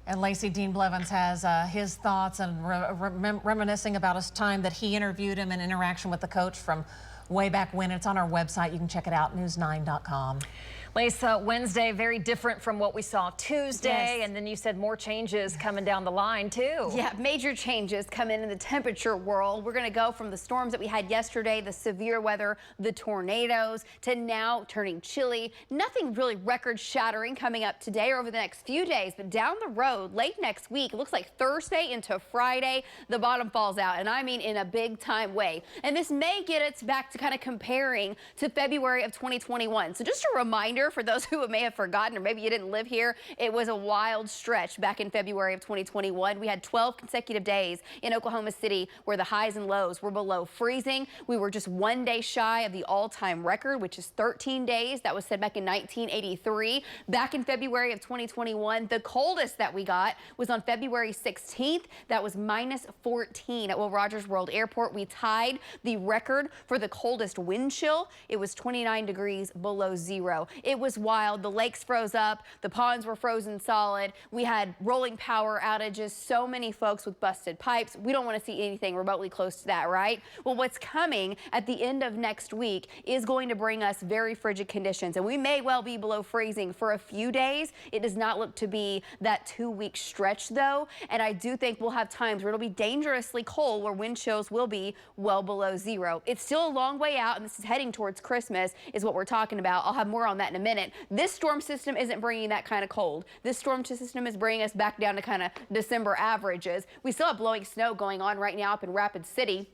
And Lacey, Dean Blevins has his thoughts and reminiscing about his time that he interviewed him in interaction with the coach from way back when. It's on our website. You can check it out, news9.com. Lacey, Wednesday, very different from what we saw Tuesday, Yes. and then you said more changes coming down the line, too. Yeah, major changes come in the temperature world. We're going to go from the storms that we had yesterday, the severe weather, the tornadoes, to now turning chilly. Nothing really record-shattering coming up today or over the next few days, but down the road, late next week, it looks like Thursday into Friday, the bottom falls out, and I mean in a big-time way. And this may get us back to kind of comparing to February of 2021. So just a reminder, for those who may have forgotten, or maybe you didn't live here, it was a wild stretch back in February of 2021. We had 12 consecutive days in Oklahoma City where the highs and lows were below freezing. We were just 1 day shy of the all-time record, which is 13 days. That was set back in 1983. Back in February of 2021, the coldest that we got was on February 16th. That was -14 at Will Rogers World Airport. We tied the record for the coldest wind chill. It was 29 degrees below zero. It was wild. The lakes froze up. The ponds were frozen solid. We had rolling power outages. So many folks with busted pipes. We don't want to see anything remotely close to that, right? Well, what's coming at the end of next week is going to bring us very frigid conditions, and we may well be below freezing for a few days. It does not look to be that 2-week stretch, though, and I do think we'll have times where it'll be dangerously cold, where wind chills will be well below zero. It's still a long way out, and this is heading towards Christmas is what we're talking about. I'll have more on that in a minute. This storm system isn't bringing that kind of cold. This storm system is bringing us back down to kind of December averages. We still have blowing snow going on right now up in Rapid City.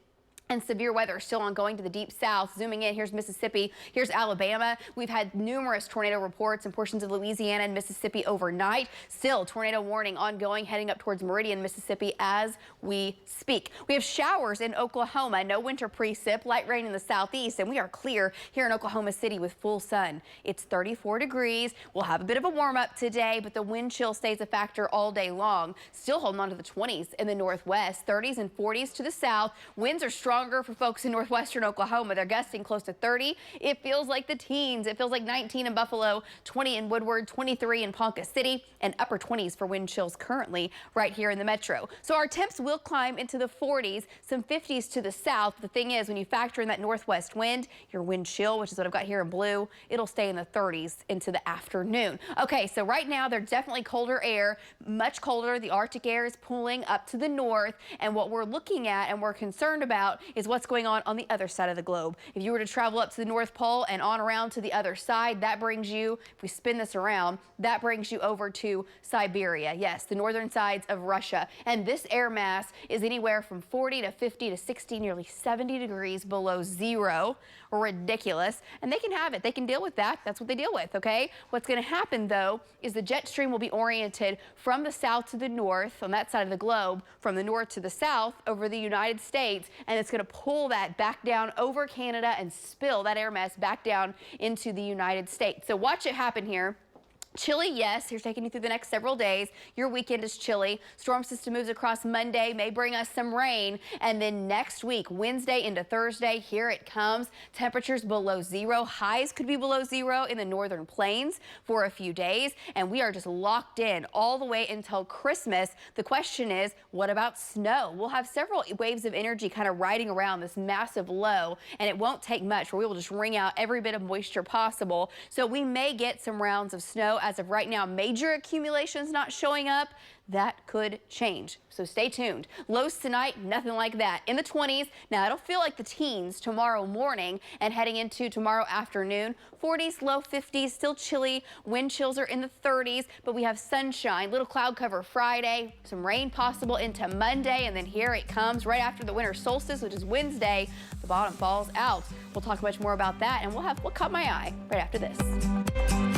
And severe weather still ongoing to the deep south. Zooming in, here's Mississippi, here's Alabama. We've had numerous tornado reports in portions of Louisiana and Mississippi overnight. Still, tornado warning ongoing, heading up towards Meridian, Mississippi as we speak. We have showers in Oklahoma, no winter precip, light rain in the southeast, and we are clear here in Oklahoma City with full sun. It's 34 degrees. We'll have a bit of a warm up today, but the wind chill stays a factor all day long. Still holding on to the 20s in the northwest, 30s and 40s to the south. Winds are strong for folks in northwestern Oklahoma. They're gusting close to 30. It feels like the teens. It feels like 19 in Buffalo, 20 in Woodward, 23 in Ponca City, and upper 20s for wind chills currently right here in the metro. So our temps will climb into the 40s, some 50s to the south. The thing is, when you factor in that northwest wind, your wind chill, which is what I've got here in blue, it'll stay in the 30s into the afternoon. Okay, so right now there's definitely colder air, much colder. The Arctic air is pulling up to the north, and what we're looking at and we're concerned about is what's going on the other side of the globe. If you were to travel up to the North Pole and on around to the other side, that brings you, if we spin this around, that brings you over to Siberia. Yes, the northern sides of Russia. And this air mass is anywhere from 40 to 50 to 60, nearly 70 degrees below zero. Ridiculous. And they can have it. They can deal with that. That's what they deal with, okay? What's going to happen, though, is the jet stream will be oriented from the south to the north, on that side of the globe, from the north to the south over the United States, and it's going to pull that back down over Canada and spill that air mass back down into the United States. So watch it happen here. Chilly, yes. Here's taking you through the next several days. Your weekend is chilly. Storm system moves across Monday, may bring us some rain. And then next week, Wednesday into Thursday, here it comes. Temperatures below zero. Highs could be below zero in the northern plains for a few days. And we are just locked in all the way until Christmas. The question is, what about snow? We'll have several waves of energy kind of riding around this massive low, and it won't take much, where we will just wring out every bit of moisture possible. So we may get some rounds of snow. As of right now, major accumulations not showing up. That could change, so stay tuned. Lows tonight, nothing like that. In the 20s, now it'll feel like the teens tomorrow morning and heading into tomorrow afternoon. 40s, low 50s, still chilly. Wind chills are in the 30s, but we have sunshine, little cloud cover Friday, some rain possible into Monday, and then here it comes right after the winter solstice, which is Wednesday. The bottom falls out. We'll talk much more about that, and we'll have what caught my eye right after this.